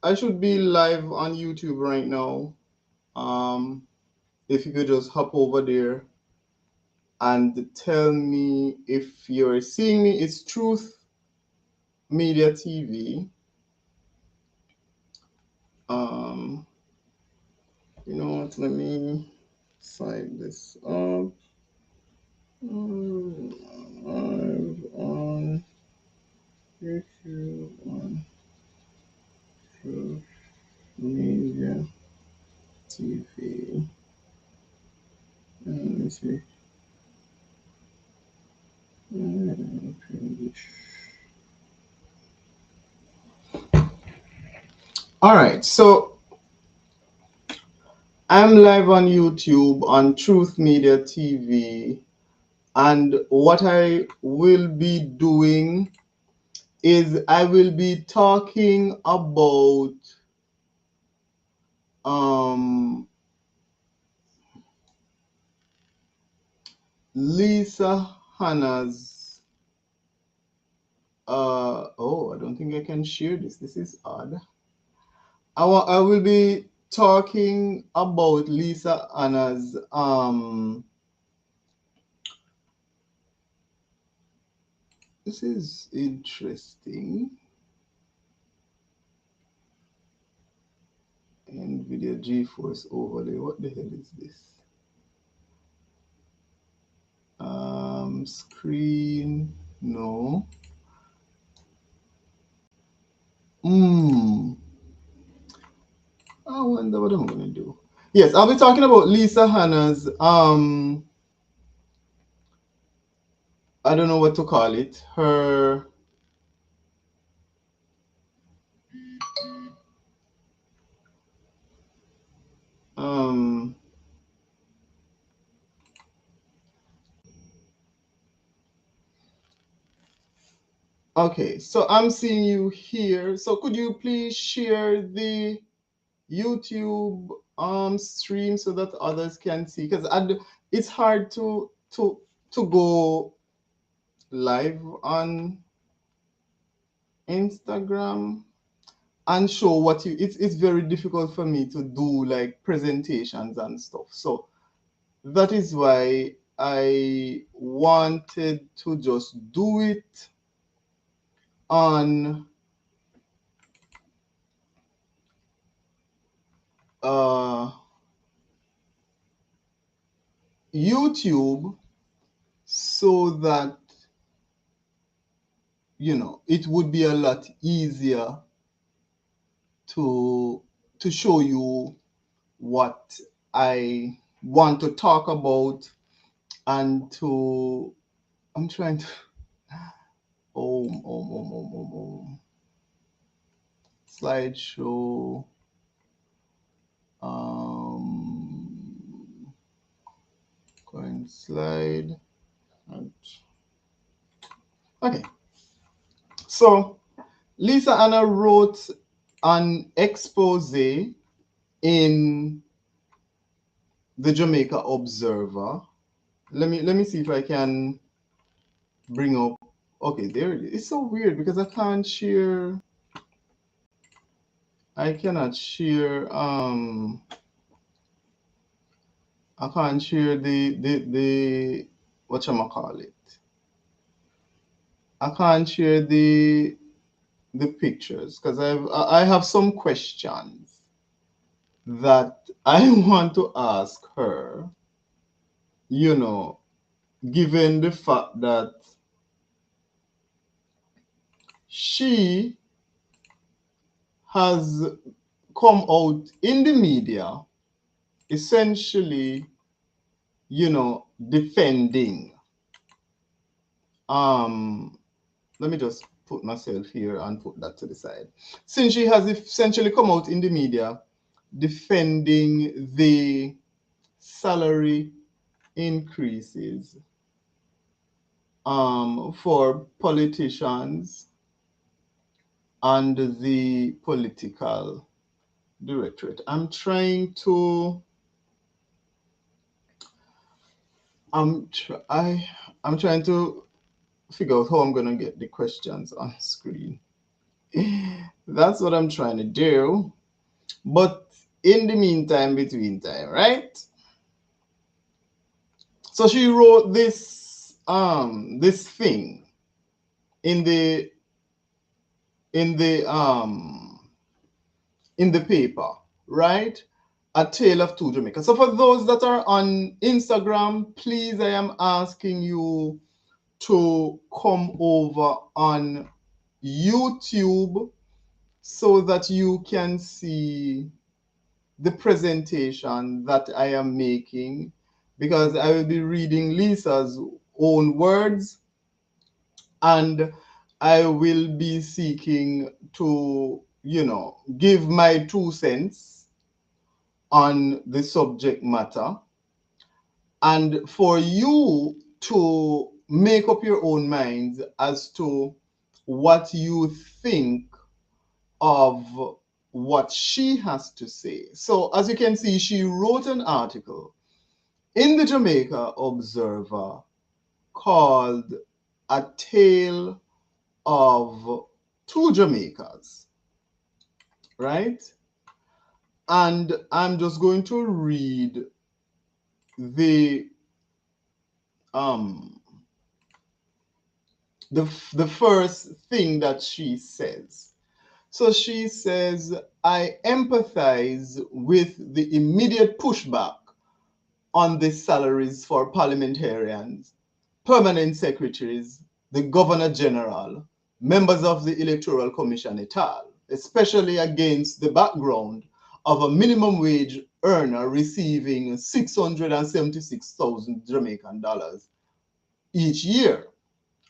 I should be live on YouTube right now. If you could just hop over there and tell me if you're seeing me. It's Truth Media TV. Um, you know what? Let me sign this up. Live on YouTube on Truth Media TV. Let me see. All right, so I'm live on YouTube on Truth Media TV, and what I will be doing is I will be talking about um, Lisa Hanna's. Oh, I don't think I can share this. This is odd. I will be talking about Lisa Hanna's this is interesting. NVIDIA GeForce overlay. What the hell is this? Screen. No. Hmm. I wonder what I'm gonna do. Yes, I'll be talking about Lisa Hanna's I don't know what to call it. Her um okay, so I'm seeing you here. So could you please share the YouTube stream so that others can see? Because it's hard to go live on Instagram and show what you it's very difficult for me to do like presentations and stuff. So that is why I wanted to just do it on uh, YouTube so that it would be a lot easier to show you what I want to talk about and to I'm trying to slideshow going slide and okay, so Lisa Hanna wrote an expose in the Jamaica Observer. Let me see if I can bring up. Okay, there it is. It's so weird because I can't share. I cannot share. I can't share the whatchamacallit. I can't share the pictures because I have some questions that I want to ask her. You know, given the fact that she has come out in the media essentially, defending. Um, Let me just put myself here and put that to the side. Since she has essentially come out in the media defending the salary increases for politicians and the political directorate. I'm trying to figure out how I'm gonna get the questions on screen. That's what I'm trying to do. But in the meantime, between time, right? So she wrote this thing in the in the um in the paper, right? A Tale of Two Jamaicas. So for those that are on Instagram, please, I am asking you to come over on YouTube so that you can see the presentation that I am making, because I will be reading Lisa's own words, and I will be seeking to, give my 2 cents on the subject matter, and for you to make up your own minds as to what you think of what she has to say. So, as you can see, she wrote an article in the Jamaica Observer called A Tale of Two Jamaicas, right? And I'm just going to read the um the first thing that she says. So she says, I empathize with the immediate pushback on the salaries for parliamentarians, permanent secretaries, the Governor General, members of the Electoral Commission et al., especially against the background of a minimum wage earner receiving 676,000 Jamaican dollars each year.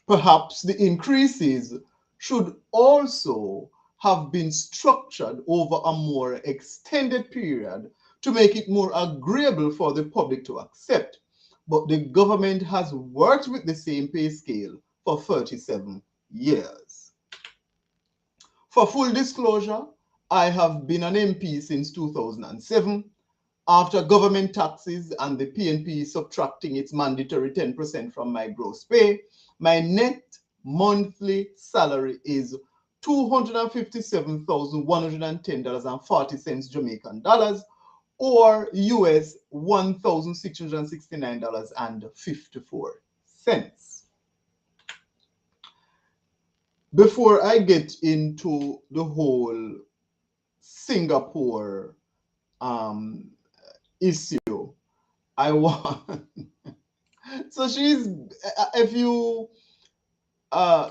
Perhaps the increases should also have been structured over a more extended period to make it more agreeable for the public to accept. But the government has worked with the same pay scale for 37 years. For full disclosure, I have been an MP since 2007. After government taxes and the PNP subtracting its mandatory 10% from my gross pay, my net monthly salary is $257,110.40 Jamaican dollars, or US $1,669.54. Before I get into the whole Singapore um, issue, I want. So if you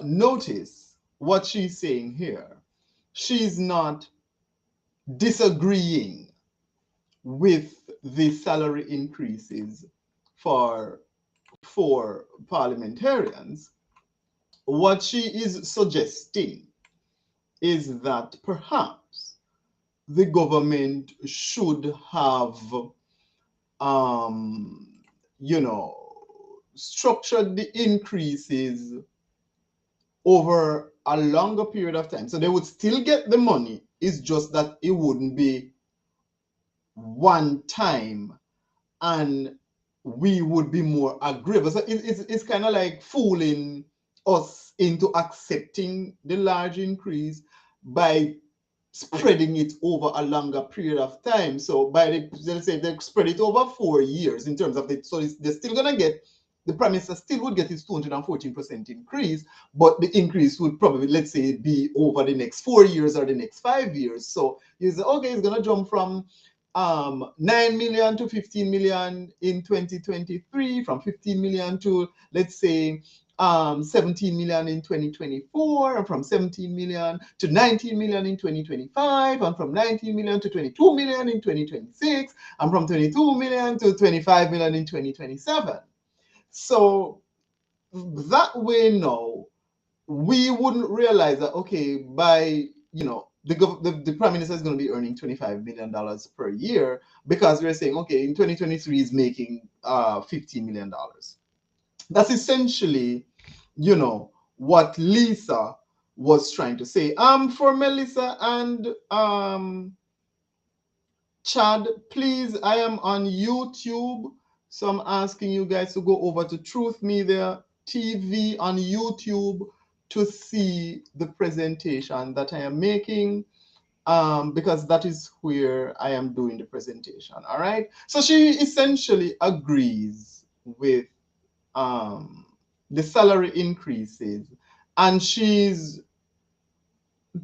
notice what she's saying here, she's not disagreeing with the salary increases for parliamentarians. What she is suggesting is that perhaps the government should have, you know, structured the increases over a longer period of time. So they would still get the money. It's just that it wouldn't be one time, and we would be more agreeable. So it's kind of like fooling us into accepting the large increase by spreading it over a longer period of time. So let's say they spread it over 4 years in terms of it. So they're still gonna get, the Prime Minister still would get his 214% increase, but the increase would probably, let's say, be over the next 4 years or the next 5 years. So you say, okay, it's gonna jump from 9 million to 15 million in 2023, from 15 million to, let's say, 17 million in 2024, and from 17 million to 19 million in 2025, and from 19 million to 22 million in 2026, and from 22 million to 25 million in 2027. So that way now, we wouldn't realize that, okay, by, the Prime Minister is going to be earning $25 million per year, because we're saying, okay, in 2023 he's making $15 million. That's essentially, what Lisa was trying to say. For Melissa and Chad, please, I am on YouTube, so I'm asking you guys to go over to Truth Media TV on YouTube to see the presentation that I am making, because that is where I am doing the presentation. All right. So she essentially agrees with the salary increases, and she's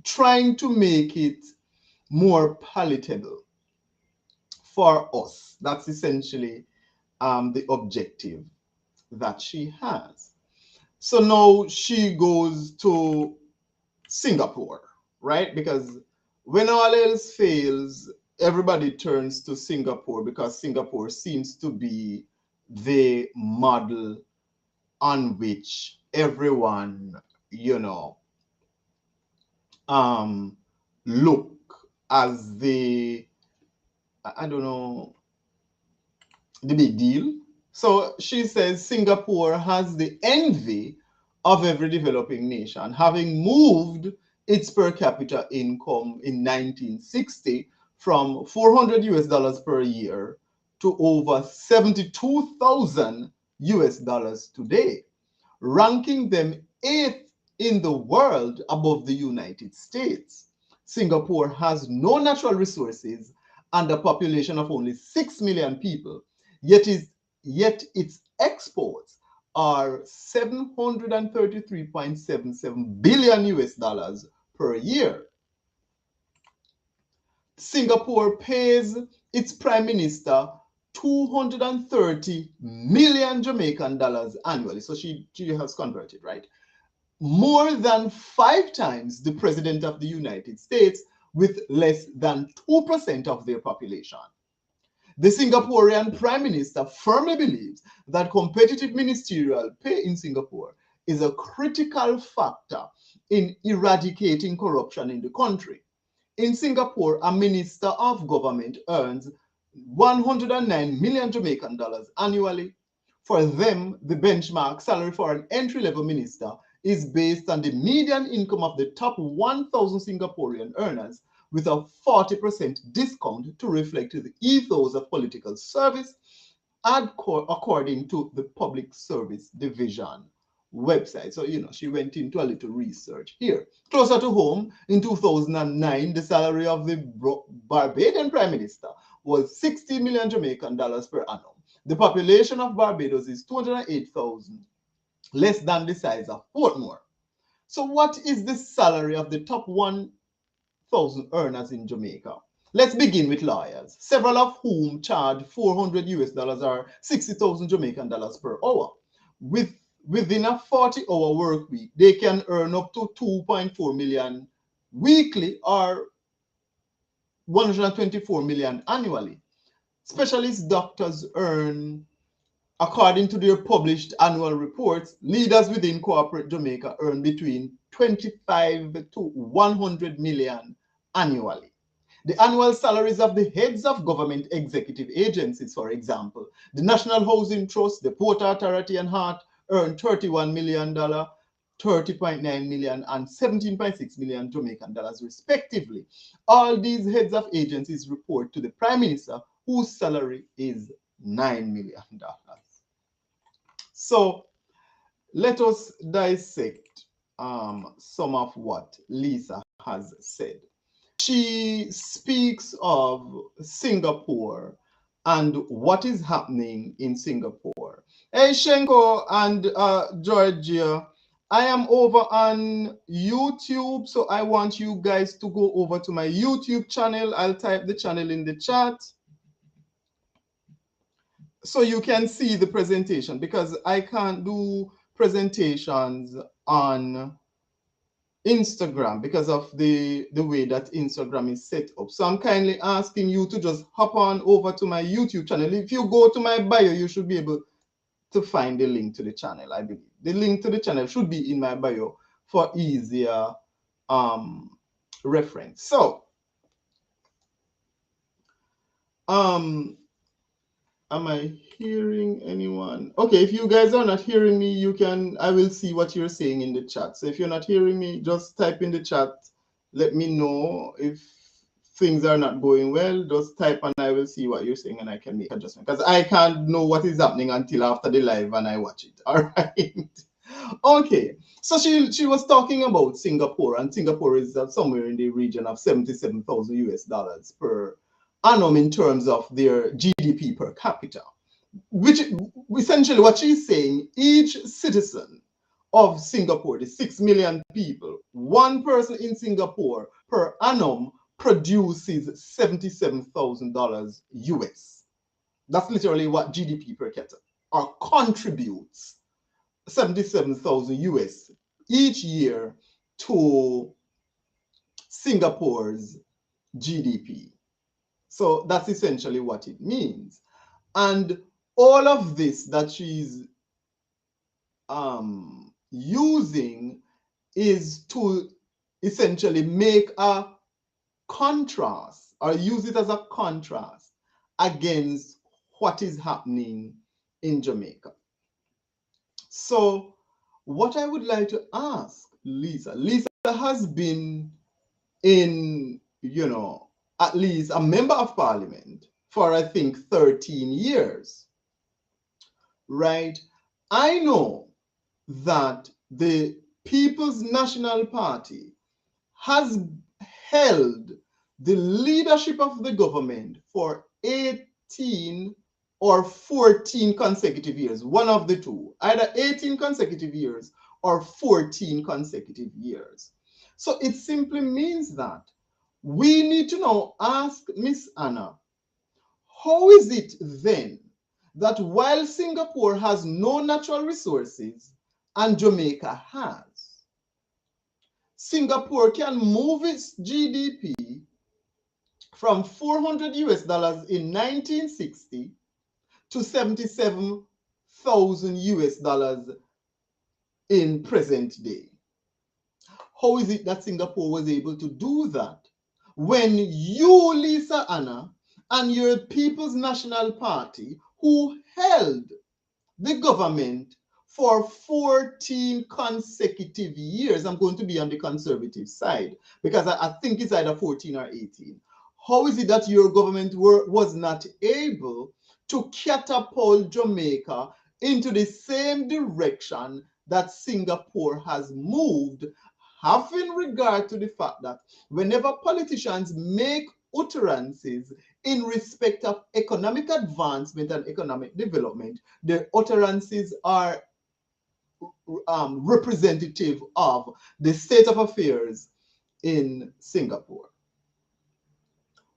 trying to make it more palatable for us. That's essentially the objective that she has. So now she goes to Singapore, right? Because when all else fails, everybody turns to Singapore because Singapore seems to be the model on which everyone, um, look as the, I don't know, the big deal. So she says Singapore has the envy of every developing nation, having moved its per capita income in 1960 from 400 US dollars per year to over 72,000 US dollars today, ranking them eighth in the world above the United States. Singapore has no natural resources and a population of only 6 million people, yet its exports are 733.77 billion US dollars per year. Singapore pays its prime minister 230 million Jamaican dollars annually. So she has converted, right? More than 5 times the president of the United States, with less than 2% of their population. The Singaporean prime minister firmly believes that competitive ministerial pay in Singapore is a critical factor in eradicating corruption in the country. In Singapore, a minister of government earns 109 million Jamaican dollars annually. For them, the benchmark salary for an entry-level minister is based on the median income of the top 1,000 Singaporean earners, with a 40% discount to reflect the ethos of political service, according to the Public Service Division website. So, she went into a little research here. Closer to home, in 2009, the salary of the Barbadian Prime Minister was 60 million Jamaican dollars per annum. The population of Barbados is 208,000, less than the size of Portmore. So what is the salary of the top 1,000 earners in Jamaica? Let's begin with lawyers, several of whom charge 400 US dollars or 60,000 Jamaican dollars per hour. Within a 40-hour work week, they can earn up to 2.4 million weekly or 124 million annually. Specialist doctors earn, according to their published annual reports, leaders within corporate Jamaica earn between 25 to 100 million annually. The annual salaries of the heads of government executive agencies, for example, the National Housing Trust, the Port Authority, and HART, earn $31 million, $30.9 million, and $17.6 million Jamaican dollars, respectively. All these heads of agencies report to the Prime Minister, whose salary is $9 million. So let us dissect some of what Lisa has said. She speaks of Singapore and what is happening in Singapore. Hey, Shenko and Georgia, I am over on YouTube, so I want you guys to go over to my YouTube channel. I'll type the channel in the chat so you can see the presentation, because I can't do presentations on Instagram because of the way that Instagram is set up. So I'm kindly asking you to just hop on over to my YouTube channel. If you go to my bio, you should be able to find the link to the channel, I believe. The link to the channel should be in my bio for easier reference. So, am I hearing anyone? Okay, if you guys are not hearing me, I will see what you're saying in the chat. So if you're not hearing me, just type in the chat. Let me know if things are not going well. Just type and I will see what you're saying and I can make adjustment. Because I can't know what is happening until after the live and I watch it. All right. Okay, so she was talking about Singapore, and Singapore is somewhere in the region of 77,000 US dollars per annum in terms of their GDP per capita. Which essentially what she's saying, each citizen of Singapore, the 6 million people, one person in Singapore per annum produces $77,000 US. That's literally what GDP per capita or contributes 77,000 US each year to Singapore's GDP. So that's essentially what it means. And all of this that she's using is to essentially make a contrast or use it as a contrast against what is happening in Jamaica. So what I would like to ask Lisa has been in, at least a member of parliament for I think 13 years, right? I know that the People's National Party has held the leadership of the government for 18 or 14 consecutive years, one of the two, either 18 consecutive years or 14 consecutive years. So it simply means that we need to now ask Miss Hanna, how is it then that while Singapore has no natural resources and Jamaica has, Singapore can move its GDP from 400 US dollars in 1960 to 77,000 US dollars in present day? How is it that Singapore was able to do that when you, Lisa Hanna, and your People's National Party, who held the government for 14 consecutive years, I'm going to be on the conservative side because I think it's either 14 or 18. How is it that your government was not able to catapult Jamaica into the same direction that Singapore has moved, having regard to the fact that whenever politicians make utterances in respect of economic advancement and economic development, the utterances are representative of the state of affairs in Singapore?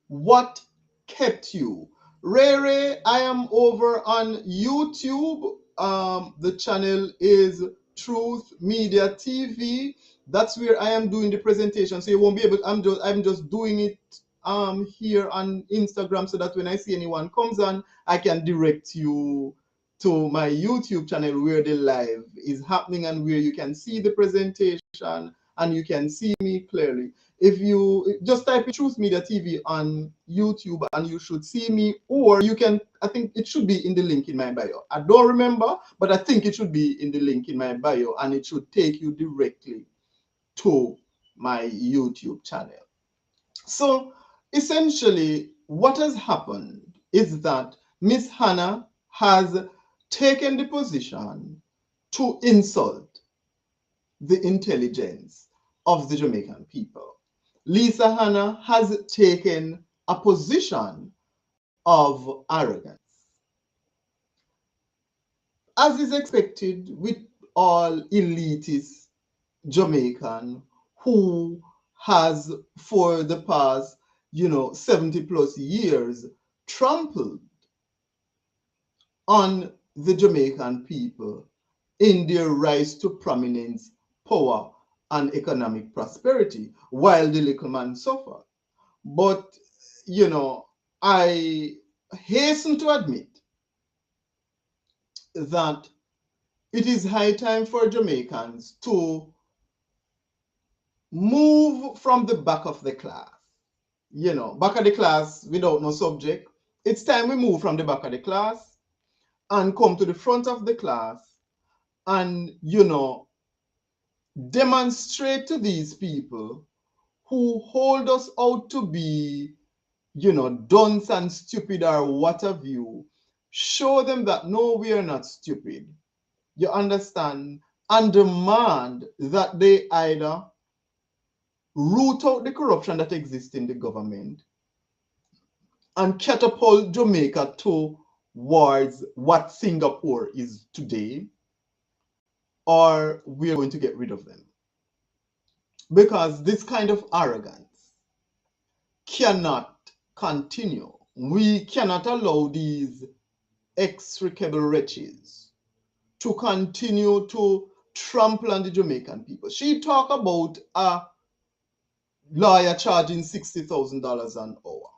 What kept you? Rere, I am over on YouTube. The channel is Truth Media TV. That's where I am doing the presentation. So you won't be able to, I'm just doing it here on Instagram so that when I see anyone comes on, I can direct you to my YouTube channel where the live is happening and where you can see the presentation and you can see me clearly. If you just type in Truth Media TV on YouTube and you should see me, or you can, I think it should be in the link in my bio. I don't remember, but I think it should be in the link in my bio and it should take you directly to my YouTube channel. So essentially what has happened is that Miss Hanna has taken the position to insult the intelligence of the Jamaican people. Lisa Hanna has taken a position of arrogance. As is expected with all elitist Jamaican who has for the past 70 plus years trampled on the Jamaican people in their rise to prominence, power, and economic prosperity, while the little man suffered. But, I hasten to admit that it is high time for Jamaicans to move from the back of the class. Back of the class without no subject. It's time we move from the back of the class and come to the front of the class and, demonstrate to these people who hold us out to be, dunce and stupid or what have you, show them that no, we are not stupid. You understand? and demand that they either root out the corruption that exists in the government and catapult Jamaica towards what Singapore is today, or we're going to get rid of them. Because this kind of arrogance cannot continue. We cannot allow these execrable wretches to continue to trample on the Jamaican people. She talked about a lawyer charging $60,000 an hour.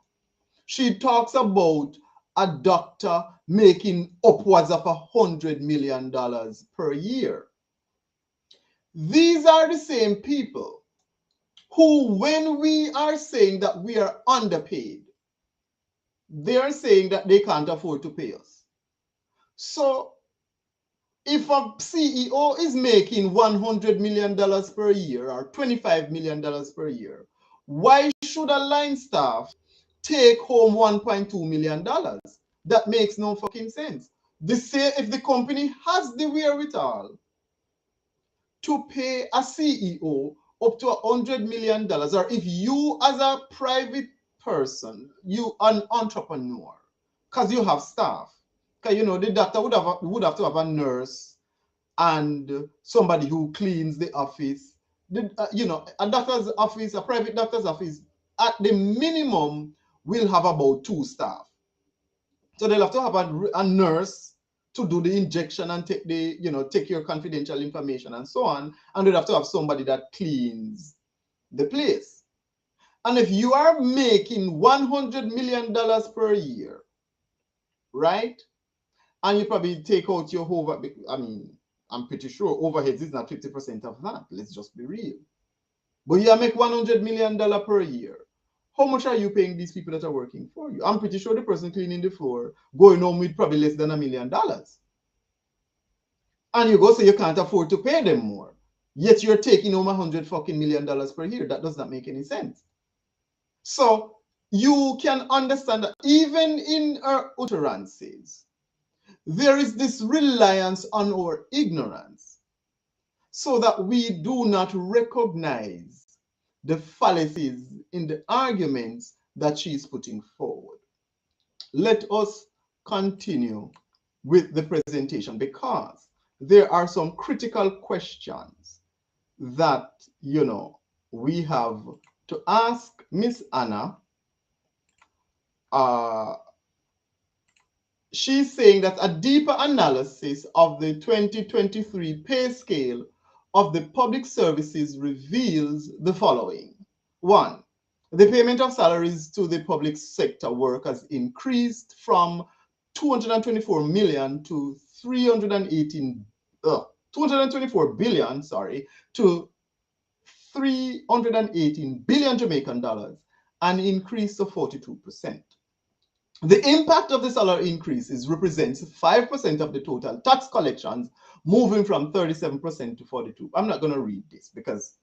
She talks about a doctor making upwards of $100 million per year. These are the same people who, when we are saying that we are underpaid, they are saying that they can't afford to pay us. So if a CEO is making $100 million per year or $25 million per year, why should a line staff take home $1.2 million? That makes no fucking sense. If the company has the wherewithal to pay a CEO up to $100 million, or if you as a private person, you an entrepreneur, because you have staff, because you know the doctor would have to have a nurse and somebody who cleans the office. You know, a doctor's office, a private doctor's office, at the minimum will have about 2 staff. So they'll have to have a nurse to do the injection and take the, you know, take your confidential information and so on. And they'll have to have somebody that cleans the place. And if you are making $100 million per year, right? And you probably take out your I mean, I'm pretty sure overheads is not 50% of that. Let's just be real. But you make $100 million per year. How much are you paying these people that are working for you? I'm pretty sure the person cleaning the floor going home with probably less than $1 million. And you go say you can't afford to pay them more. Yet you're taking home $100 million per year. That does not make any sense. So you can understand that even in our utterances, there is this reliance on our ignorance, so that we do not recognize the fallacies in the arguments that she is putting forward. Let us continue with the presentation, because there are some critical questions that, you know, we have to ask Miss Hanna. She's saying that a deeper analysis of the 2023 pay scale of the public services reveals the following. 1, the payment of salaries to the public sector workers increased from 224 million to 224 billion, to 318 billion Jamaican dollars, an increase of 42%. The impact of the salary increases represents 5% of the total tax collections, moving from 37% to 42%. I'm not going to read this, because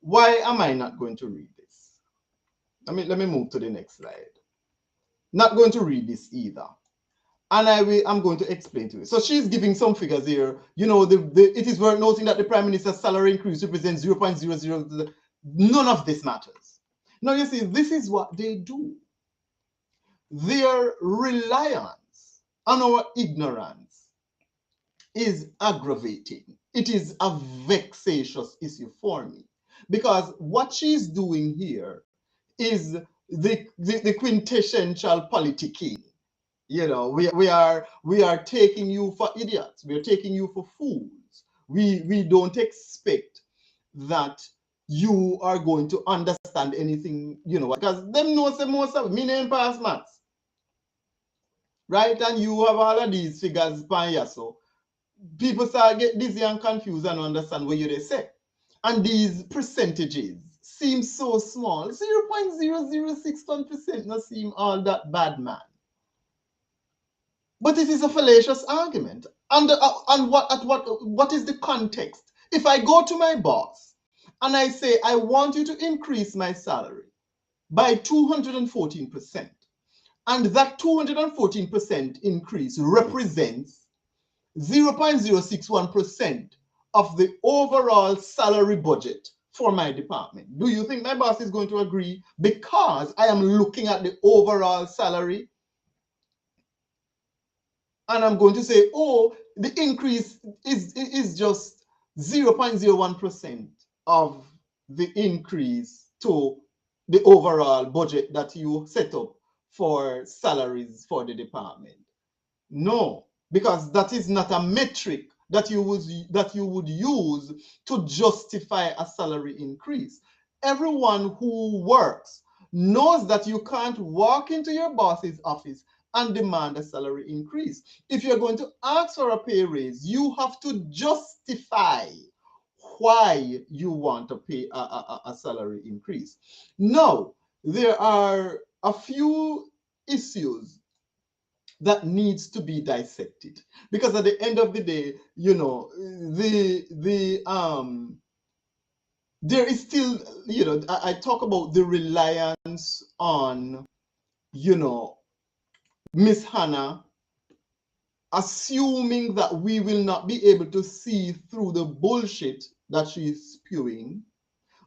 why am I not going to read this? Let me move to the next slide. Not going to read this either. And I'm going to explain to you. So she's giving some figures here. You know, it is worth noting that the Prime Minister's salary increase represents 0.00. None of this matters. Now, you see, this is what they do. Their reliance on our ignorance is aggravating. It is a vexatious issue for me, because what she's doing here is the quintessential politicking. You know, we are taking you for idiots. We are taking you for fools. We don't expect that you are going to understand anything, you know, because them know say most of me name pass maths. Right? And you have all of these figures pan here, so people start get dizzy and confused and understand what you they say. And these percentages seem so small. 0.006% not seem all that bad, man. But it is a fallacious argument. And what is the context? If I go to my boss and I say, I want you to increase my salary by 214%, and that 214% increase represents 0.061% of the overall salary budget for my department. Do you think my boss is going to agree because I am looking at the overall salary and I'm going to say, oh, the increase is just 0.01% of the increase to the overall budget that you set up for salaries for the department? No, because that is not a metric that you would use to justify a salary increase. Everyone who works knows that you can't walk into your boss's office and demand a salary increase. If you're going to ask for a pay raise, you have to justify why you want to pay a salary increase. Now, there are a few issues that needs to be dissected, because at the end of the day, you know, there is still, you know, I talk about the reliance on, you know, Miss Hanna assuming that we will not be able to see through the bullshit that she's spewing.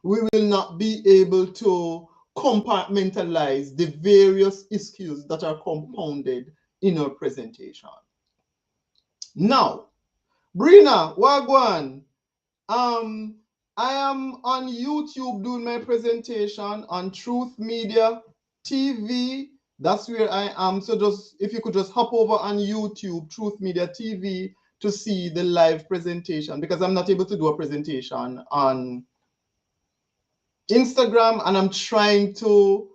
We will not be able to compartmentalize the various issues that are compounded in her presentation. Now, Brina, Wagwan, I am on YouTube doing my presentation on Truth Media TV. That's where I am. So just, if you could just hop over on YouTube, Truth Media TV, to see the live presentation, because I'm not able to do a presentation on Instagram, and I'm trying to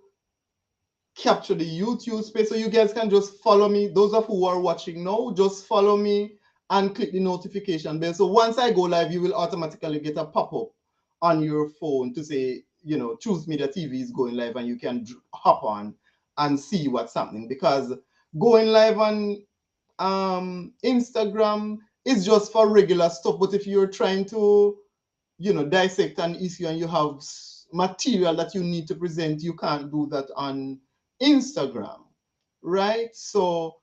capture the YouTube space. So you guys can just follow me. Those of you who are watching now, just follow me and click the notification bell. So once I go live, you will automatically get a pop-up on your phone to say, you know, Truth Media TV is going live, and you can hop on and see what's happening. Because going live on Instagram is just for regular stuff. But if you're trying to, you know, dissect an issue and you have material that you need to present, you can't do that on Instagram, right? So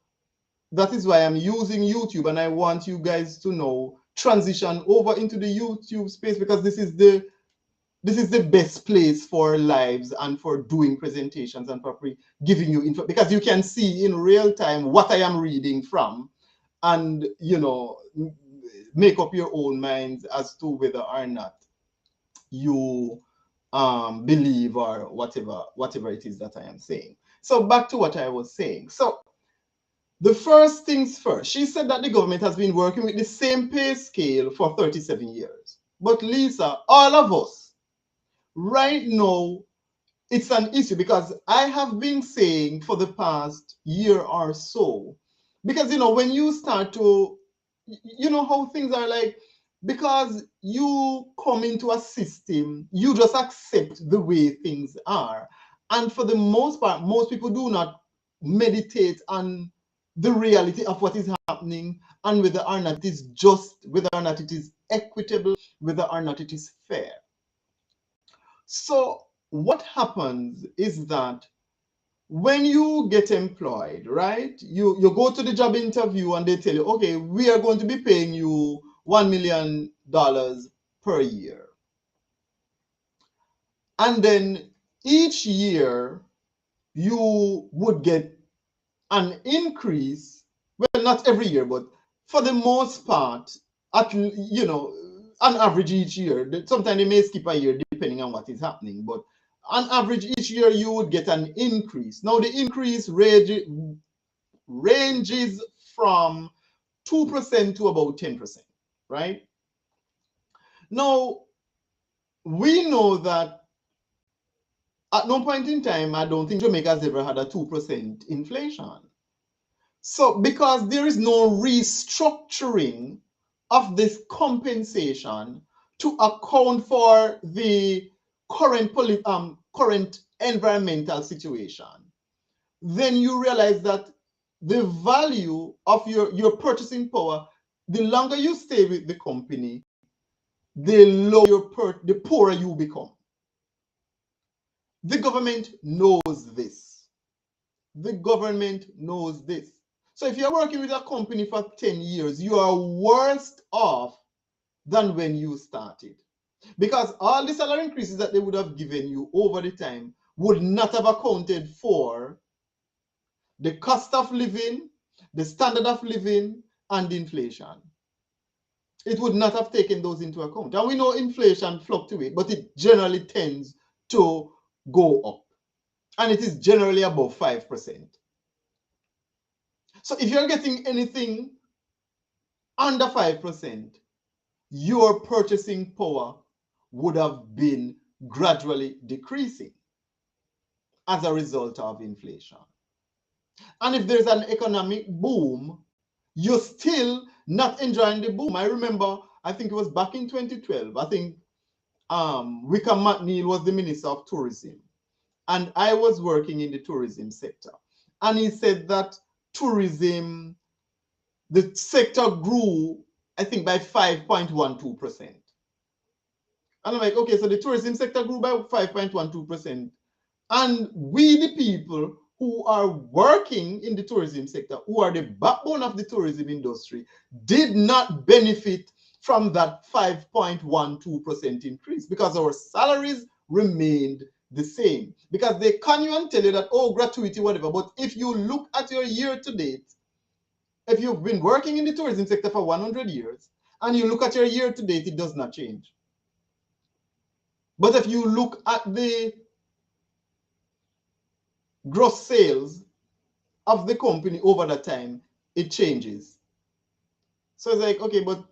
that is why I'm using YouTube, and I want you guys to know, transition over into the YouTube space, because this is the best place for lives and for doing presentations and for giving you info, because you can see in real time what I am reading from, and, you know, make up your own minds as to whether or not you believe or whatever it is that I am saying. So back to what I was saying. So the first things first, she said that the government has been working with the same pay scale for 37 years. But Lisa, all of us, right now, it's an issue, because I have been saying for the past year or so, because, you know, when you start to, you know how things are like, because you come into a system, you just accept the way things are. And for the most part, most people do not meditate on the reality of what is happening, and whether or not it is just, whether or not it is equitable, whether or not it is fair. So what happens is that when you get employed, right, you go to the job interview and they tell you, okay, we are going to be paying you $1 million per year. And then each year you would get an increase. Well, not every year, but for the most part, at, you know, on average each year. Sometimes they may skip a year depending on what is happening, but on average each year you would get an increase. Now the increase ranges from 2% to about 10%, right? Now we know that at no point in time, I don't think Jamaica has ever had a 2% inflation. So because there is no restructuring of this compensation to account for the current environmental situation, then you realize that the value of your purchasing power, the longer you stay with the company, the lower the poorer you become. The government knows this. The government knows this. So if you're working with a company for 10 years, you are worse off than when you started. Because all the salary increases that they would have given you over the time would not have accounted for the cost of living, the standard of living, and inflation. It would not have taken those into account. And we know inflation fluctuates, but it generally tends to go up. And it is generally above 5%. So if you're getting anything under 5%, your purchasing power would have been gradually decreasing as a result of inflation. And if there's an economic boom, you're still not enjoying the boom. I remember, I think it was back in 2012, I think Wickham McNeil was the Minister of Tourism, and I was working in the tourism sector. And he said that tourism, the sector grew, I think, by 5.12%. And I'm like, okay, so the tourism sector grew by 5.12%. And we, the people who are working in the tourism sector, who are the backbone of the tourism industry, did not benefit from that 5.12% increase because our salaries remained the same. Because they can you and tell you that, oh, gratuity, whatever. But if you look at your year to date, if you've been working in the tourism sector for 100 years, and you look at your year to date, it does not change. But if you look at the gross sales of the company over that time, it changes. So it's like, okay, but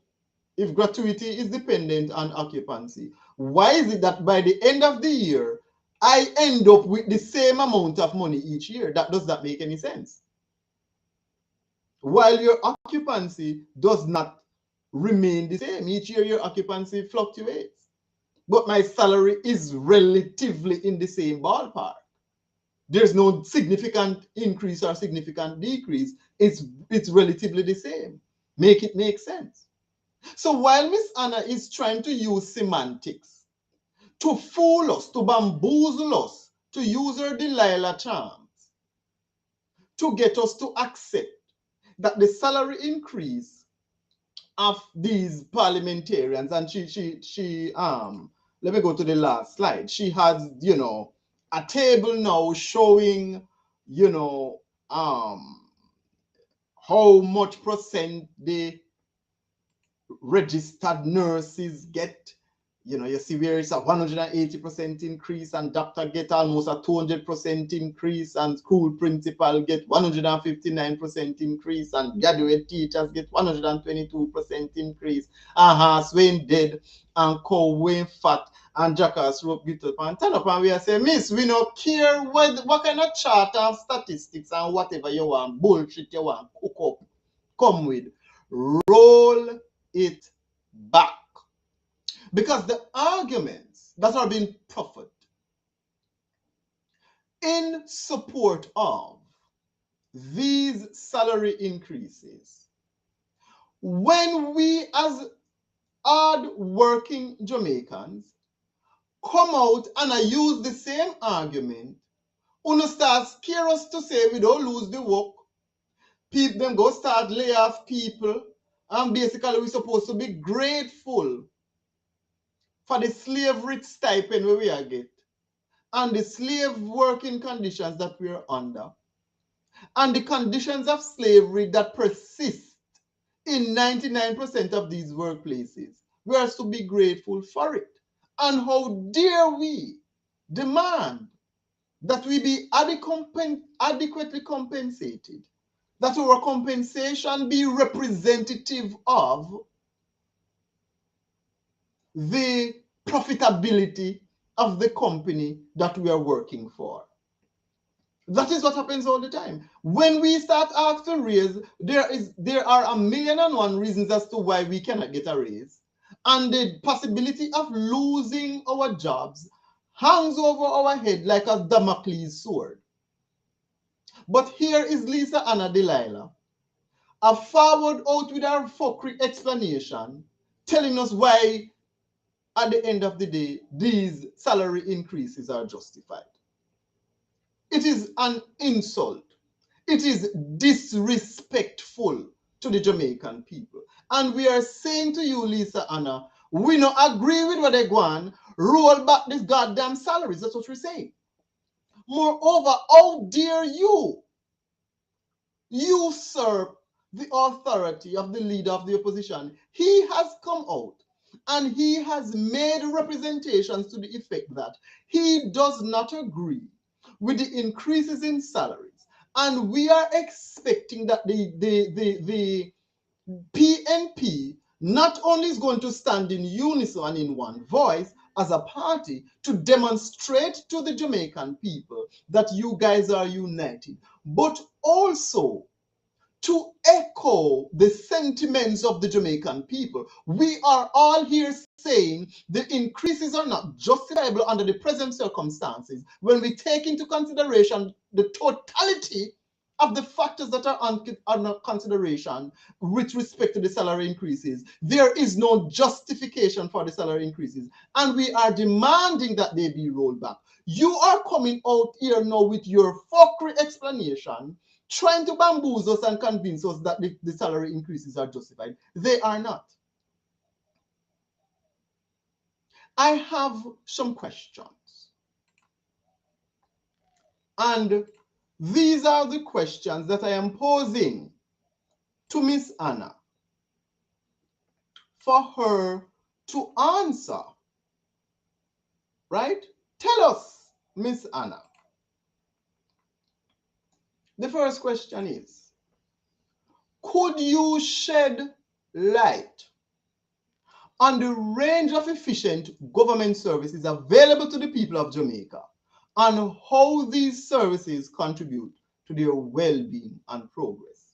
if gratuity is dependent on occupancy, why is it that by the end of the year, I end up with the same amount of money each year? That does not make any sense. While your occupancy does not remain the same. Each year your occupancy fluctuates. But my salary is relatively in the same ballpark. There's no significant increase or significant decrease. It's relatively the same. Make it make sense. So while Miss Hanna is trying to use semantics to fool us, to bamboozle us, to use her Delilah charms, to get us to accept that the salary increase of these parliamentarians, and she let me go to the last slide. She has, a table now showing, how much percent the registered nurses get. You see where it's a 180% increase, and doctor get almost a 200% increase, and school principal get 159% increase, and graduate teachers get 122% increase. Swain dead, and cow way fat, and jackass rope get up and turn up, and we say, Miss, we don't care what kind of chart and statistics and whatever you want, bullshit you want, cook up, come with. Roll it back. Because the arguments that are being proffered in support of these salary increases, when we as hard-working Jamaicans come out and I use the same argument, uno start scare us to say we don't lose the work, people them go start lay off people, and basically we're supposed to be grateful for the slavery stipend we are get, and the slave working conditions that we are under, and the conditions of slavery that persist in 99% of these workplaces. We are to be grateful for it. And how dare we demand that we be adequately compensated, that our compensation be representative of the profitability of the company that we are working for. That is what happens all the time. When we start asking to raise, there are 1,000,001 reasons as to why we cannot get a raise. And the possibility of losing our jobs hangs over our head like a Damocles sword. But here is Lisa Hanna Delilah, a forward out with her fuckery explanation, telling us why at the end of the day, these salary increases are justified. It is an insult. It is disrespectful to the Jamaican people. And we are saying to you, Lisa Hanna, We not agree with what they go on, roll back these goddamn salaries. That's what we're saying. Moreover, how dare you usurp the authority of the leader of the opposition? He has come out and he has made representations to the effect that he does not agree with the increases in salaries. And we are expecting that the PNP not only is going to stand in unison and in one voice as a party to demonstrate to the Jamaican people that you guys are united, but also to echo the sentiments of the Jamaican people. We are all here saying the increases are not justifiable under the present circumstances when we take into consideration the totality of the factors that are under consideration with respect to the salary increases. There is no justification for the salary increases, and we are demanding that they be rolled back. You are coming out here now with your fuckery explanation, trying to bamboozle us and convince us that the salary increases are justified. They are not. I have some questions. And these are the questions that I am posing to Miss Hanna for her to answer. Right? Tell us, Miss Hanna. The first question is, could you shed light on the range of efficient government services available to the people of Jamaica and how these services contribute to their well-being and progress?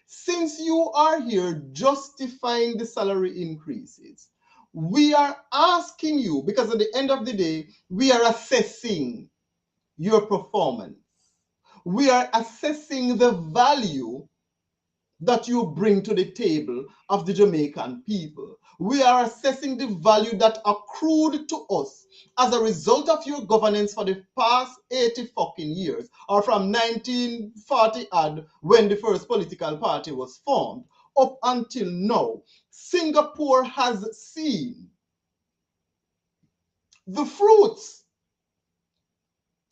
Since you are here justifying the salary increases, we are asking you, because at the end of the day, we are assessing your performance. We are assessing the value that you bring to the table of the Jamaican people. We are assessing the value that accrued to us as a result of your governance for the past 80 fucking years, or from 1940 odd, when the first political party was formed, up until now. Singapore has seen the fruits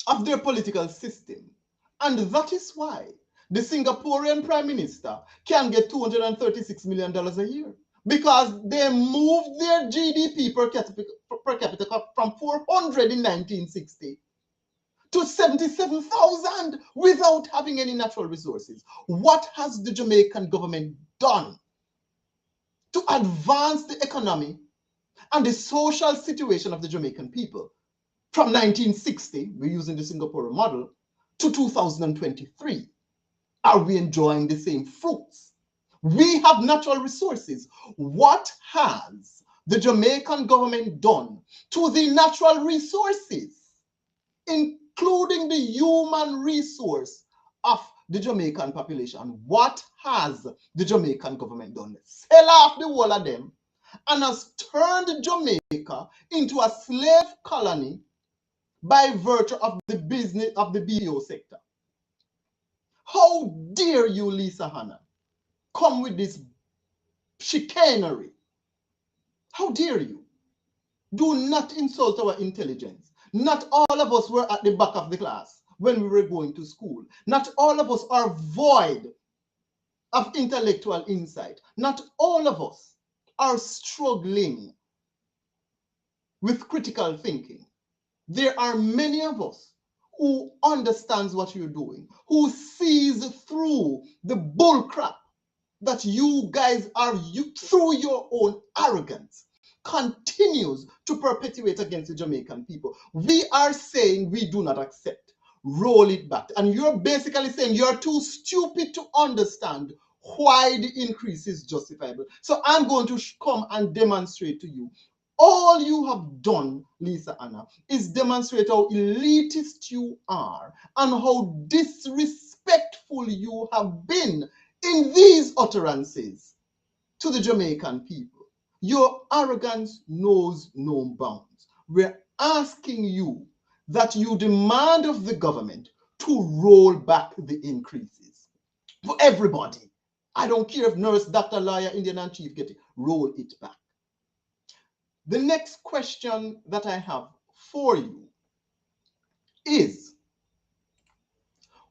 of their political system, and that is why the Singaporean Prime Minister can get $236 million a year, because they moved their GDP per capita from 400 in 1960 to 77,000 without having any natural resources. What has the Jamaican government done to advance the economy and the social situation of the Jamaican people from 1960, we're using the Singapore model, to 2023? Are we enjoying the same fruits? We have natural resources. What has the Jamaican government done to the natural resources, including the human resource of the Jamaican population? What has the Jamaican government done? Sell off the whole of them and has turned Jamaica into a slave colony by virtue of the business of the BPO sector. How dare you, Lisa Hanna, come with this chicanery? How dare you? Do not insult our intelligence. Not all of us were at the back of the class when we were going to school. Not all of us are void of intellectual insight. Not all of us are struggling with critical thinking. There are many of us who understands what you're doing, who sees through the bullcrap that you guys are, through your own arrogance, continues to perpetuate against the Jamaican people. We are saying we do not accept. Roll it back. And you're basically saying you're too stupid to understand why the increase is justifiable. So I'm going to come and demonstrate to you. All you have done, Lisa Hanna, is demonstrate how elitist you are and how disrespectful you have been in these utterances to the Jamaican people. Your arrogance knows no bounds. We're asking you that you demand of the government to roll back the increases for everybody. I don't care if nurse, doctor, lawyer, Indian and chief get it. Roll it back. The next question that I have for you is,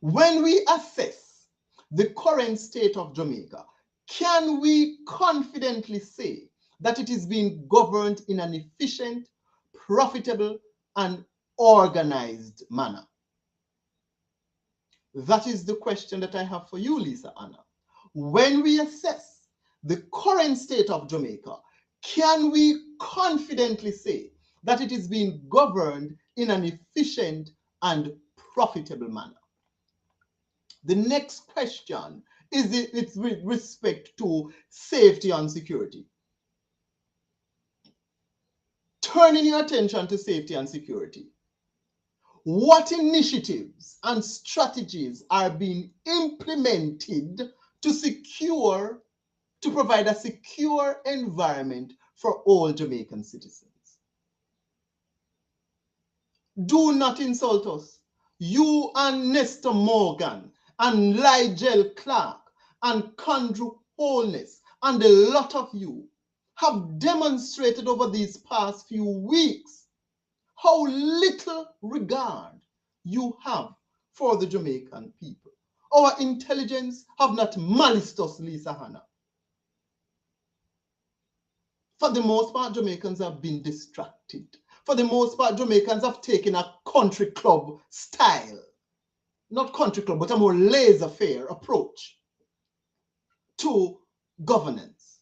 when we assess the current state of Jamaica, can we confidently say that it is being governed in an efficient, profitable, and organized manner? That is the question that I have for you, Lisa Anna. When we assess the current state of Jamaica, can we confidently say that it is being governed in an efficient and profitable manner? The next question is with respect to safety and security. Turning your attention to safety and security, what initiatives and strategies are being implemented to provide a secure environment for all Jamaican citizens? Do not insult us. You and Nestor Morgan and Ligel Clark and Condru Holness and a lot of you have demonstrated over these past few weeks how little regard you have for the Jamaican people. Our intelligence have not maliced us, Lisa Hanna. For the most part, Jamaicans have been distracted. For the most part, Jamaicans have taken a country club style, not country club, but a more laissez-faire approach to governance.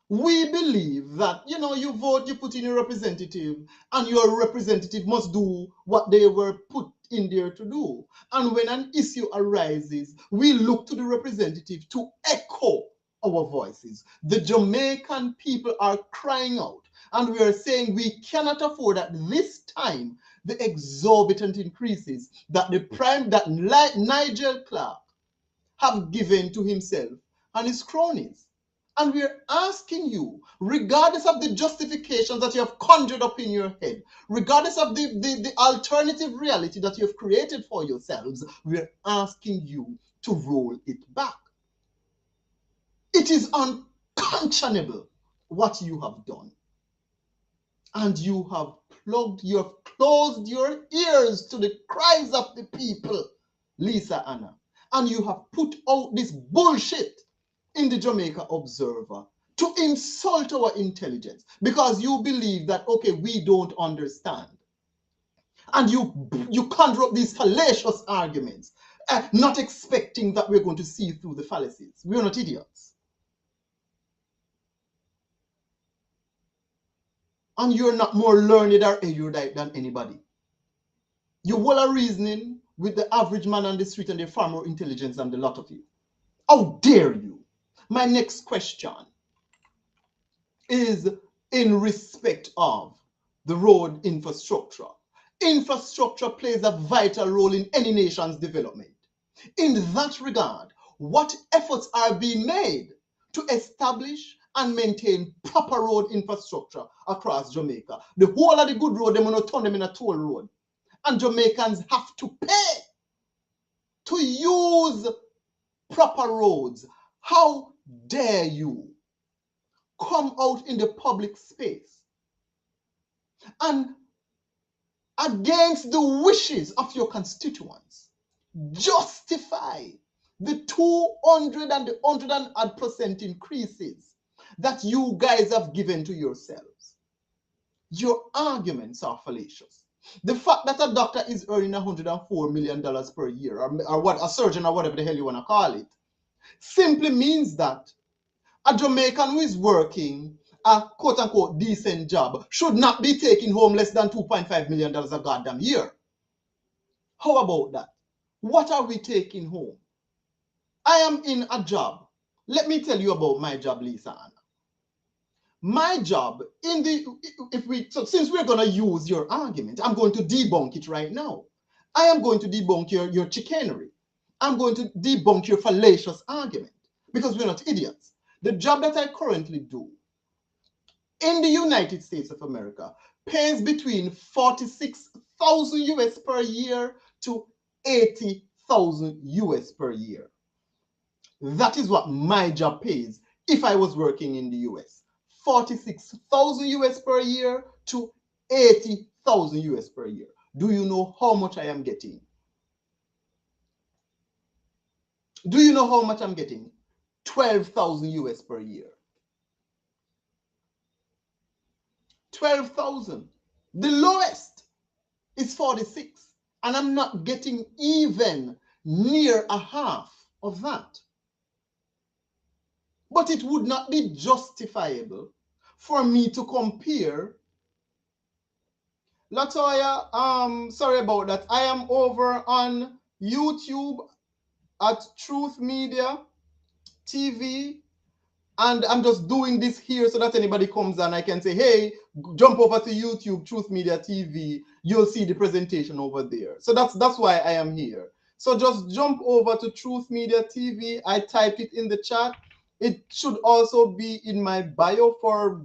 We believe that, you vote, you put in your representative, and your representative must do what they were put in there to do. And when an issue arises, we look to the representative to echo our voices. The Jamaican people are crying out, and we are saying we cannot afford at this time the exorbitant increases that Nigel Clark have given to himself and his cronies. And we're asking you, regardless of the justifications that you have conjured up in your head, regardless of the alternative reality that you have created for yourselves, we're asking you to roll it back. It is unconscionable what you have done. And you have closed your ears to the cries of the people, Lisa Anna. And you have put out this bullshit in the Jamaica Observer to insult our intelligence because you believe that, okay, we don't understand. And you conjure up these fallacious arguments, not expecting that we're going to see through the fallacies. We're not idiots. And you're not more learned or erudite than anybody. You will are reasoning with the average man on the street and they're far more intelligent than the lot of you. How dare you? My next question is in respect of the road infrastructure. Infrastructure plays a vital role in any nation's development. In that regard, what efforts are being made to establish and maintain proper road infrastructure across Jamaica? The whole of the good road, they're going to turn them in a toll road. And Jamaicans have to pay to use proper roads. How dare you come out in the public space and against the wishes of your constituents justify the 200 and the 100% increases that you guys have given to yourselves? Your arguments are fallacious. The fact that a doctor is earning $104 million per year, or what, a surgeon or whatever the hell you want to call it, simply means that a Jamaican who is working a quote-unquote decent job should not be taking home less than $2.5 million a goddamn year. How about that? What are we taking home? I am in a job. Let me tell you about my job, Lisa Anna. My job, since we're going to use your argument, I'm going to debunk it right now. I am going to debunk your chicanery. I'm going to debunk your fallacious argument because we're not idiots. The job that I currently do in the United States of America pays between 46,000 US per year to 80,000 US per year. That is what my job pays if I was working in the US. 46,000 US per year to 80,000 US per year. Do you know how much I am getting? Do you know how much I'm getting? 12,000 US per year. 12,000. The lowest is 46. And I'm not getting even near a half of that. But it would not be justifiable for me to compare. Latoya, sorry about that. I am over on YouTube at Truth Media TV, and I'm just doing this here so that anybody comes and I can say, hey, jump over to YouTube, Truth Media TV. You'll see the presentation over there. So that's why I am here. So just jump over to Truth Media TV. I typed it in the chat. It should also be in my bio for,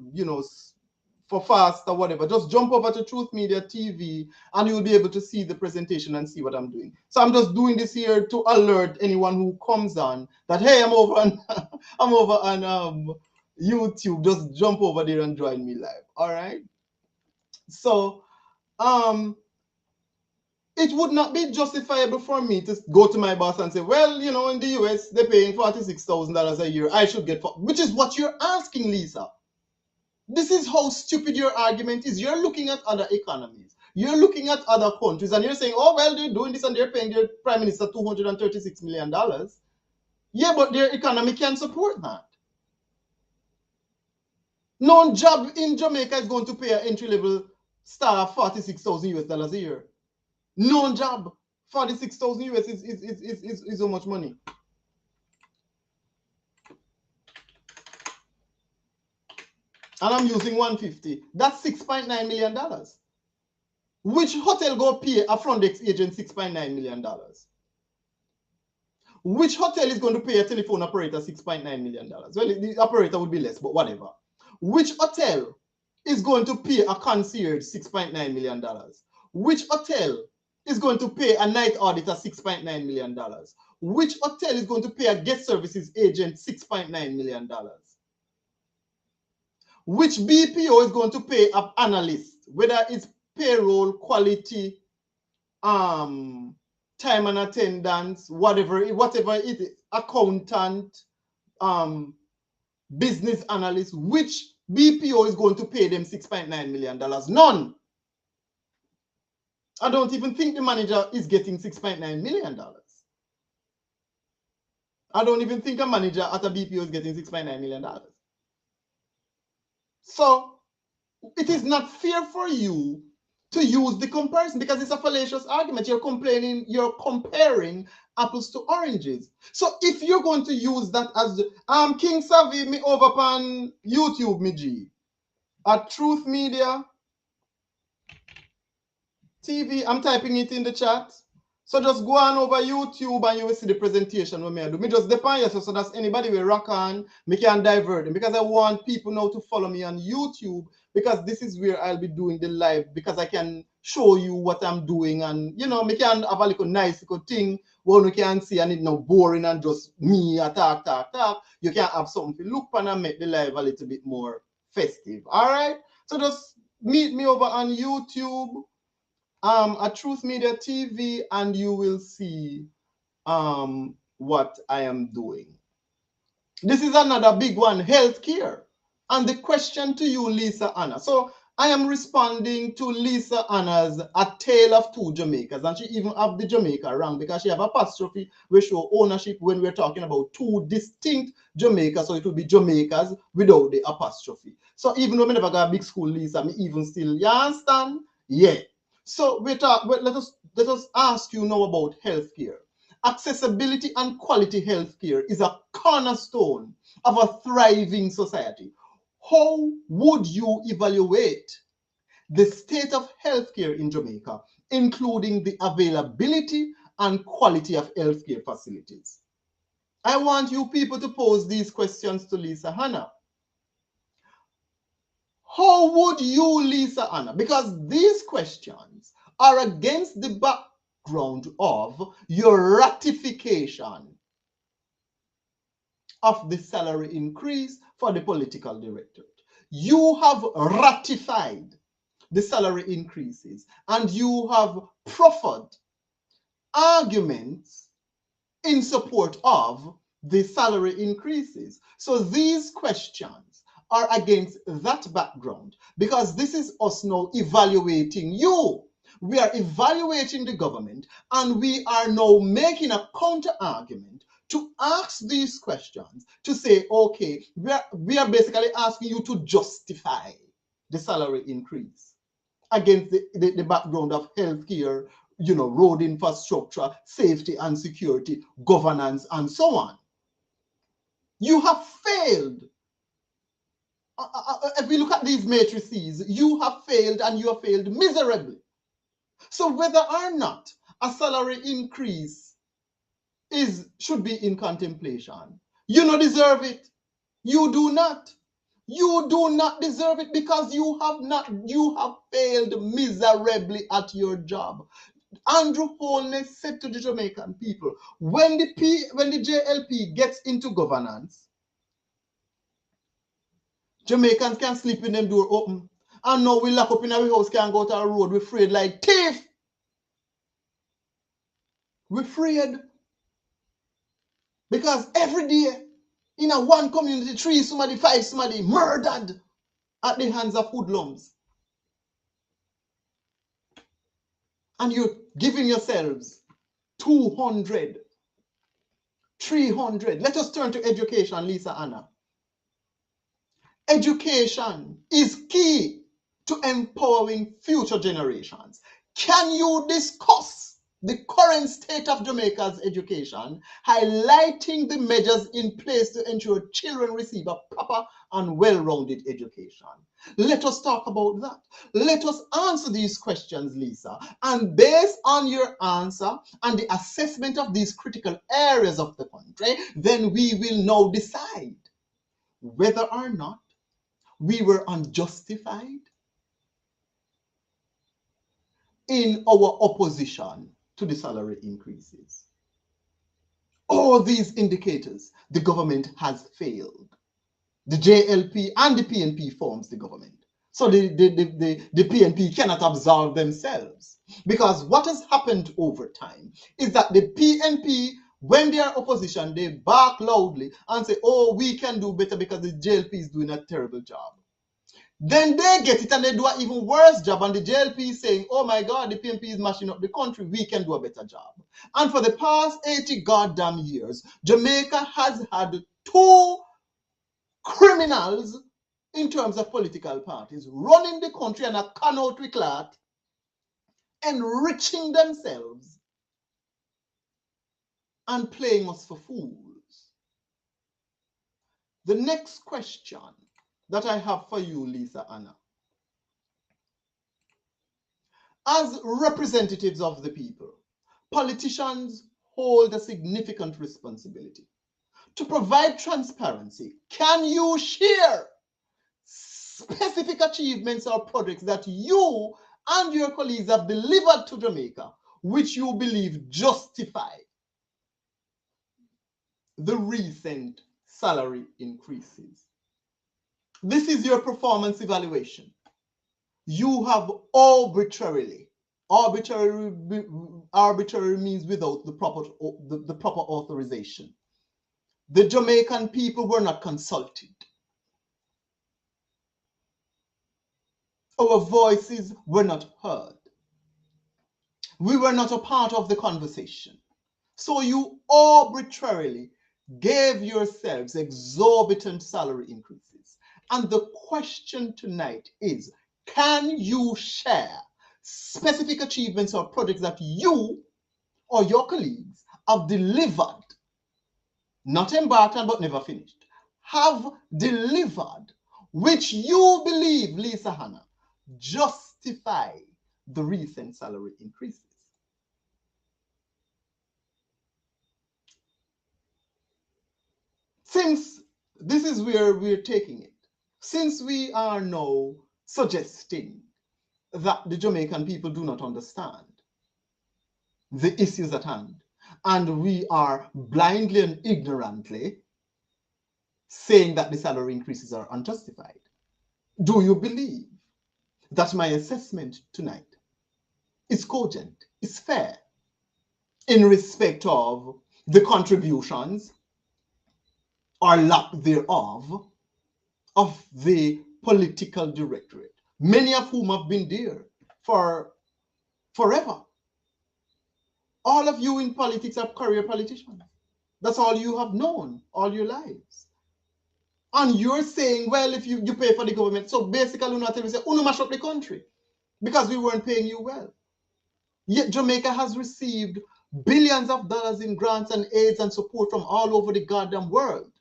for fast or whatever. Just jump over to Truth Media TV and you'll be able to see the presentation and see what I'm doing. So I'm just doing this here to alert anyone who comes on that, hey, I'm over on I'm over on YouTube. Just jump over there and join me live. All right. So it would not be justifiable for me to go to my boss and say, well, in the US they're paying $46,000 a year. I should get, which is what you're asking, Lisa. This is how stupid your argument is. You're looking at other economies. You're looking at other countries and you're saying, oh, well, they're doing this and they're paying their prime minister $236 million. Yeah, but their economy can support that. No job in Jamaica is going to pay an entry-level staff $46,000 a year. No job. 46,000 US is so much money. And I'm using 150. That's $6.9 million. Which hotel go pay a front desk agent $6.9 million? Which hotel is going to pay a telephone operator $6.9 million? Well, the operator would be less, but whatever. Which hotel is going to pay a concierge $6.9 million? Which hotel is going to pay a night auditor $6.9 million? Which hotel is going to pay a guest services agent $6.9 million? Which BPO is going to pay an analyst, whether it's payroll, quality, time and attendance, whatever it is, accountant, business analyst, which BPO is going to pay them $6.9 million? None. I don't even think the manager is getting $6.9 million. I don't even think a manager at a BPO is getting $6.9 million. So it is not fair for you to use the comparison because it's a fallacious argument. You're comparing apples to oranges. So if you're going to use that as King Savvy, me over on YouTube, me G, at Truth Media TV, I'm typing it in the chat. So just go on over YouTube and you will see the presentation when I do. Me just depend yourself so that's anybody will rock on, me can divert them because I want people now to follow me on YouTube because this is where I'll be doing the live because I can show you what I'm doing and me can have a little nice little thing where you can see and it's not boring and just me talk. You can have something to look on and make the live a little bit more festive. All right. So just meet me over on YouTube. At Truth Media TV, and you will see what I am doing. This is another big one, healthcare. And the question to you, Lisa Hanna. So I am responding to Lisa Hanna's A Tale of Two Jamaicas, and she even have the Jamaica wrong because she have apostrophe which show ownership when we're talking about two distinct Jamaicas, so it will be Jamaicas without the apostrophe. So even though I never got a big school, Lisa, me even still, you understand? Yeah. So let us ask you now about healthcare. Accessibility and quality healthcare is a cornerstone of a thriving society. How would you evaluate the state of healthcare in Jamaica, including the availability and quality of healthcare facilities? I want you people to pose these questions to Lisa Hanna. How would you, Lisa Hanna, because these questions are against the background of your ratification of the salary increase for the political directorate. You have ratified the salary increases and you have proffered arguments in support of the salary increases. So these questions are against that background, because this is us now evaluating you. We are evaluating the government, and we are now making a counter argument to ask these questions, to say, okay, we are basically asking you to justify the salary increase against the background of healthcare, road infrastructure, safety and security, governance, and so on. You have failed. If we look at these matrices, you have failed, and you have failed miserably. So whether or not a salary increase should be in contemplation, you don't deserve it. You do not. You do not deserve it, because you have failed miserably at your job. Andrew Holness said to the Jamaican people, when the JLP gets into governance, Jamaicans can sleep with them door open. And now we lock up in our house, can't go to a road, we're afraid like thief. We're afraid. Because every day, in a one community, 3 somebody, 5 somebody murdered at the hands of hoodlums. And you're giving yourselves 200, 300. Let us turn to education, Lisa Hanna. Education is key to empowering future generations. Can you discuss the current state of Jamaica's education, highlighting the measures in place to ensure children receive a proper and well-rounded education? Let us talk about that. Let us answer these questions, Lisa. And based on your answer and the assessment of these critical areas of the country, then we will now decide whether or not we were unjustified in our opposition to the salary increases. All these indicators, the government has failed. The JLP and the PNP forms the government. So the PNP cannot absolve themselves, because what has happened over time is that the PNP, when they are opposition, they bark loudly and say, oh, we can do better because the JLP is doing a terrible job. Then they get it and they do an even worse job, and the JLP is saying, oh my God, the PNP is mashing up the country, we can do a better job. And for the past 80 goddamn years, Jamaica has had 2 criminals in terms of political parties running the country and a canot with clot, enriching themselves and playing us for fools. The next question that I have for you, Lisa Hanna. As representatives of the people, politicians hold a significant responsibility to provide transparency. Can you share specific achievements or projects that you and your colleagues have delivered to Jamaica, which you believe justify the recent salary increases? This is your performance evaluation. You have arbitrary means without the proper authorization. The Jamaican people were not consulted. Our voices were not heard. We were not a part of the conversation. So you arbitrarily gave yourselves exorbitant salary increases. And the question tonight is, can you share specific achievements or projects that you or your colleagues have delivered, not embarked on but never finished, have delivered, which you believe, Lisa Hanna, justify the recent salary increases? Since this is where we're taking it, since we are now suggesting that the Jamaican people do not understand the issues at hand, and we are blindly and ignorantly saying that the salary increases are unjustified, Do you believe that my assessment tonight is cogent, is fair, in respect of the contributions or lack thereof of the political directorate, many of whom have been there for forever? All of you in politics are career politicians. That's all you have known all your lives. And you're saying, well, if you pay for the government, so basically, you know, tell me, say, you mash up the country because we weren't paying you well. Yet Jamaica has received billions of dollars in grants and aids and support from all over the goddamn world.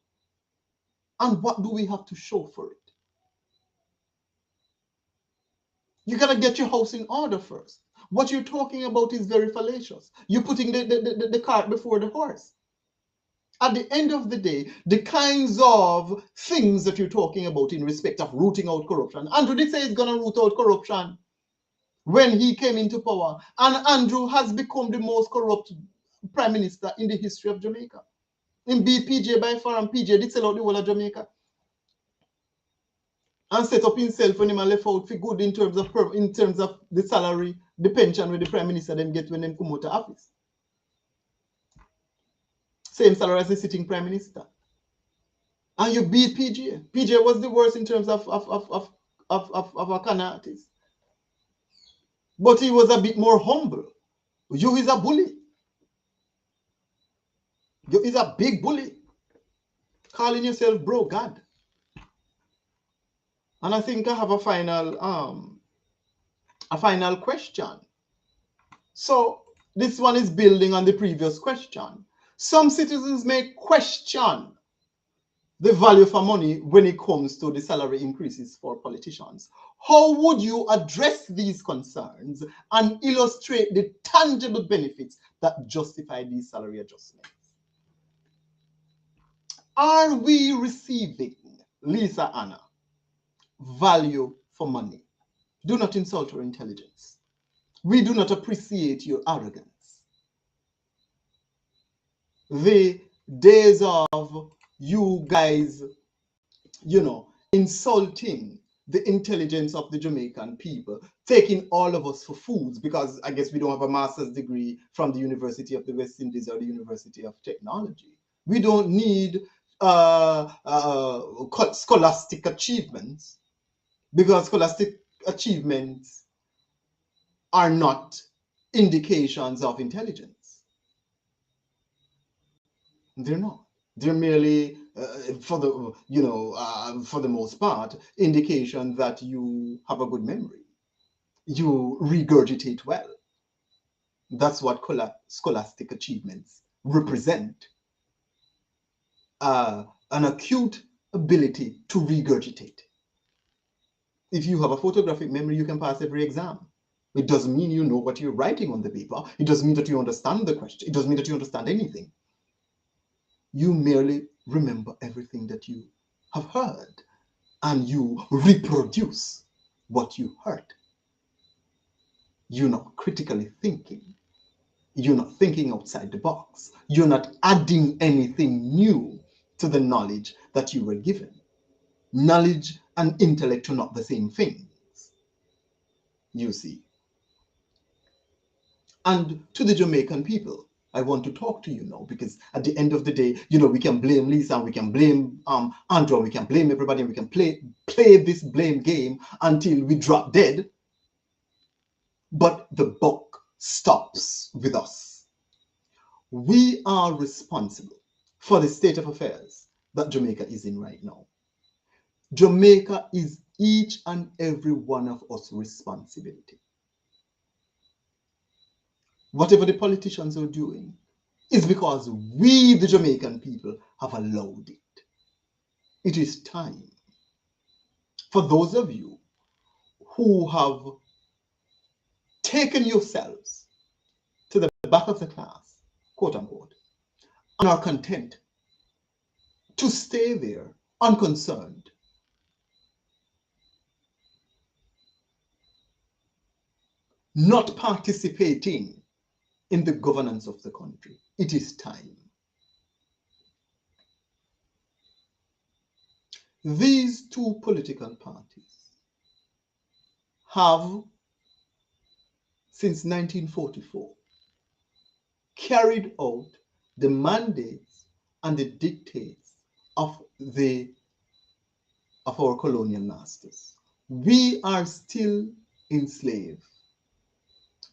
And what do we have to show for it? You gotta get your house in order first. What you're talking about is very fallacious. You're putting the cart before the horse. At the end of the day, the kinds of things that you're talking about in respect of rooting out corruption, Andrew did say he's gonna root out corruption when he came into power. And Andrew has become the most corrupt prime minister in the history of Jamaica. In beat PJ by far, and PJ did sell out the whole of Jamaica and set up himself when he left out for good in terms of the salary, the pension with the prime minister them get when them come out of office. Same salary as the sitting prime minister. And you beat PJ. PJ was the worst in terms of a Hanna artist. But he was a bit more humble. You is a bully. You is a big bully. Calling yourself bro God. And I think I have a final question. So this one is building on the previous question. Some citizens may question the value for money when it comes to the salary increases for politicians. How would you address these concerns and illustrate the tangible benefits that justify these salary adjustments? Are we receiving, Lisa Hanna, value for money? Do not insult your intelligence. We do not appreciate your arrogance. The days of you guys, insulting the intelligence of the Jamaican people, taking all of us for fools because I guess we don't have a master's degree from the University of the West Indies or the University of Technology. We don't need scholastic achievements because scholastic achievements are not indications of intelligence. They're not. They're merely, for the most part, indication that you have a good memory. You regurgitate well. That's what scholastic achievements represent. An acute ability to regurgitate. If you have a photographic memory, you can pass every exam. It doesn't mean you know what you're writing on the paper. It doesn't mean that you understand the question. It doesn't mean that you understand anything. You merely remember everything that you have heard and you reproduce what you heard. You're not critically thinking. You're not thinking outside the box. You're not adding anything new to the knowledge that you were given. Knowledge and intellect are not the same things, you see. And to the Jamaican people, I want to talk to you now because at the end of the day, we can blame Lisa and we can blame Andrew and we can blame everybody and we can play this blame game until we drop dead. But the buck stops with us. We are responsible for the state of affairs that Jamaica is in right now. Jamaica is each and every one of us responsibility. Whatever the politicians are doing is because we, the Jamaican people, have allowed it. It is time for those of you who have taken yourselves to the back of the class, quote unquote, and are content to stay there unconcerned, not participating in the governance of the country. It is time. These two political parties have, since 1944, carried out the mandates and the dictates of our colonial masters. We are still enslaved.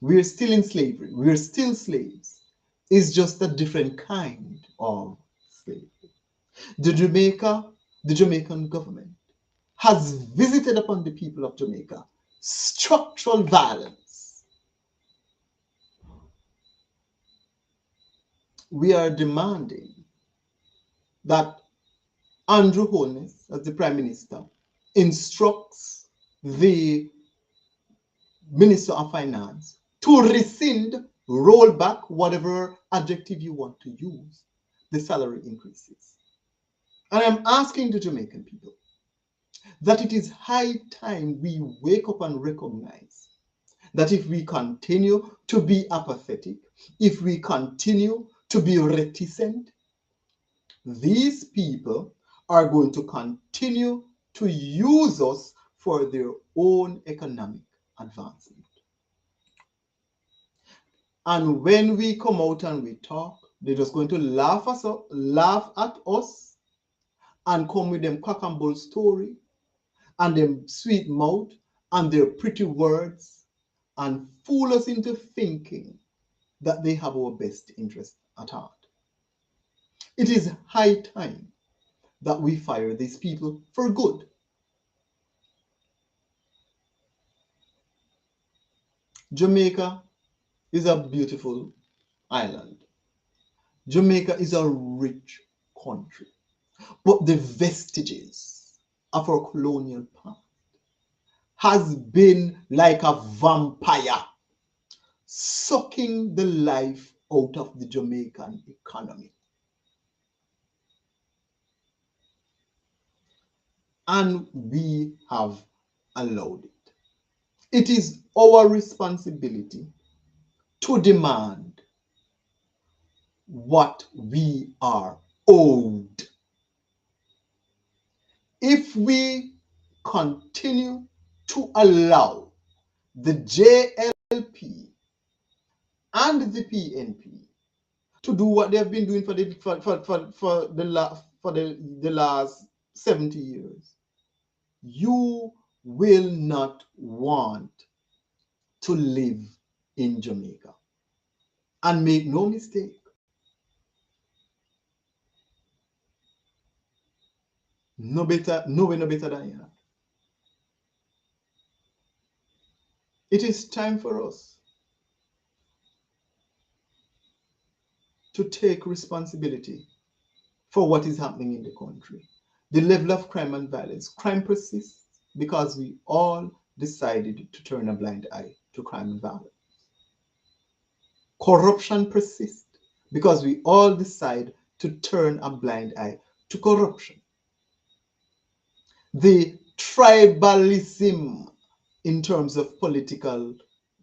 We're still in slavery. We're still slaves. It's just a different kind of slavery. The Jamaican government has visited upon the people of Jamaica structural violence. We are demanding that Andrew Holness, as the Prime Minister, instructs the Minister of Finance to rescind, roll back, whatever adjective you want to use, the salary increases. And I'm asking the Jamaican people that it is high time we wake up and recognize that if we continue to be apathetic, if we continue to be reticent, these people are going to continue to use us for their own economic advancement. And when we come out and we talk, they're just going to laugh at us and come with them cock and bull story and them sweet mouth and their pretty words and fool us into thinking that they have our best interest at heart. It is high time that we fire these people for good. Jamaica is a beautiful island. Jamaica is a rich country. But the vestiges of our colonial past has been like a vampire sucking the life out of the Jamaican economy. And we have allowed it. It is our responsibility to demand what we are owed. If we continue to allow the JLP and the PNP to do what they have been doing for the last 70 years, you will not want to live in Jamaica. And make no mistake, no way no better than here. It is time for us to take responsibility for what is happening in the country. The level of crime and violence. Crime persists because we all decided to turn a blind eye to crime and violence. Corruption persists because we all decide to turn a blind eye to corruption. The tribalism in terms of political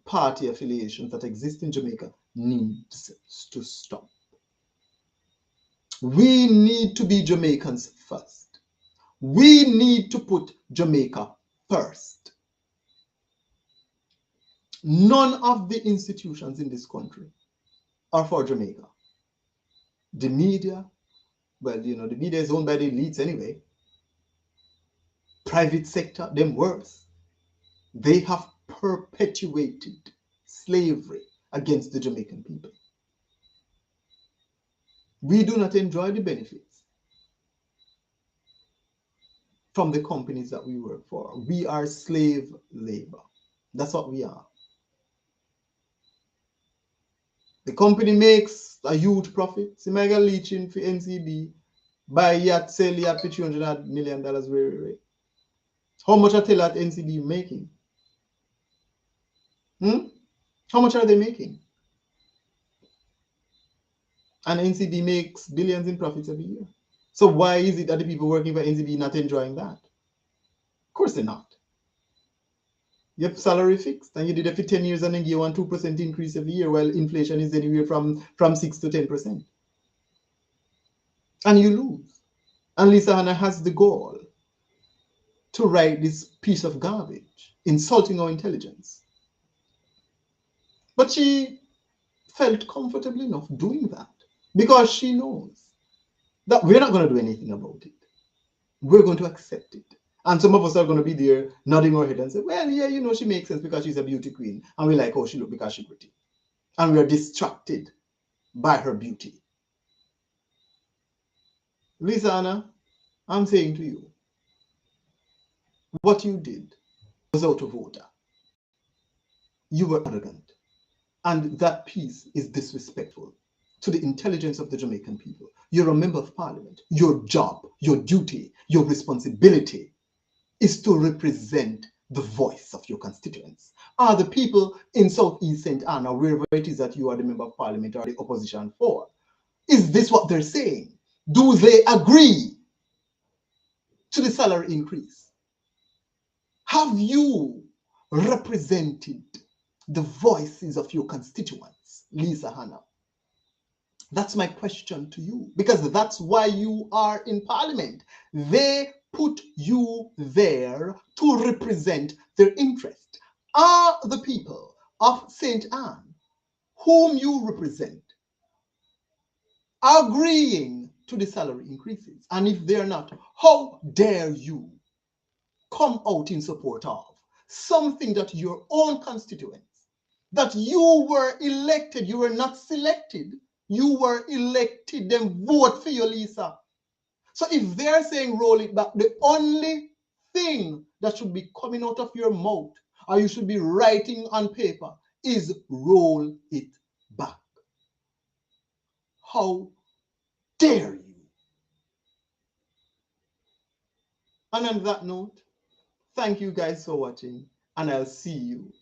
party affiliations that exist in Jamaica needs to stop. We need to be Jamaicans first. We need to put Jamaica first. None of the institutions in this country are for Jamaica. The media, well, the media is owned by the elites anyway. Private sector, them worse. They have perpetuated slavery against the Jamaican people. We do not enjoy the benefits from the companies that we work for. We are slave labor. That's what we are. The company makes a huge profit. See, Mega leeching for NCB, buy yacht, sell yacht for $300 million. Wait. How much are tell that NCB making? How much are they making? And NCB makes billions in profits every year. So why is it that the people working for NCB not enjoying that? Of course they're not. Your salary fixed, and you did it for 10 years, and then you want 2% increase every year, while inflation is anywhere from 6 to 10%. And you lose. And Lisa Hanna has the goal to write this piece of garbage, insulting our intelligence. But she felt comfortable enough doing that because she knows that we're not going to do anything about it. We're going to accept it. And some of us are going to be there nodding our head and say, well, yeah, you know, she makes sense because she's a beauty queen. And we like how she looks because she's pretty. And we're distracted by her beauty. Lisa Hanna, I'm saying to you, what you did was out of order. You were arrogant. And that piece is disrespectful to the intelligence of the Jamaican people. You're a member of parliament. Your job, your duty, your responsibility is to represent the voice of your constituents. Are the people in Southeast St. Anna, wherever it is that you are the member of parliament or the opposition for, is this what they're saying? Do they agree to the salary increase? Have you represented the voices of your constituents, Lisa Hanna? That's my question to you, because that's why you are in parliament. They put you there to represent their interest. Are the people of St. Anne, whom you represent, agreeing to the salary increases? And if they're not, how dare you come out in support of something that your own constituents, that you were elected, you were not selected, you were elected, then vote for you, Lisa. So if they're saying roll it back, the only thing that should be coming out of your mouth, or you should be writing on paper, is roll it back. How dare you? And on that note, thank you guys for watching, and I'll see you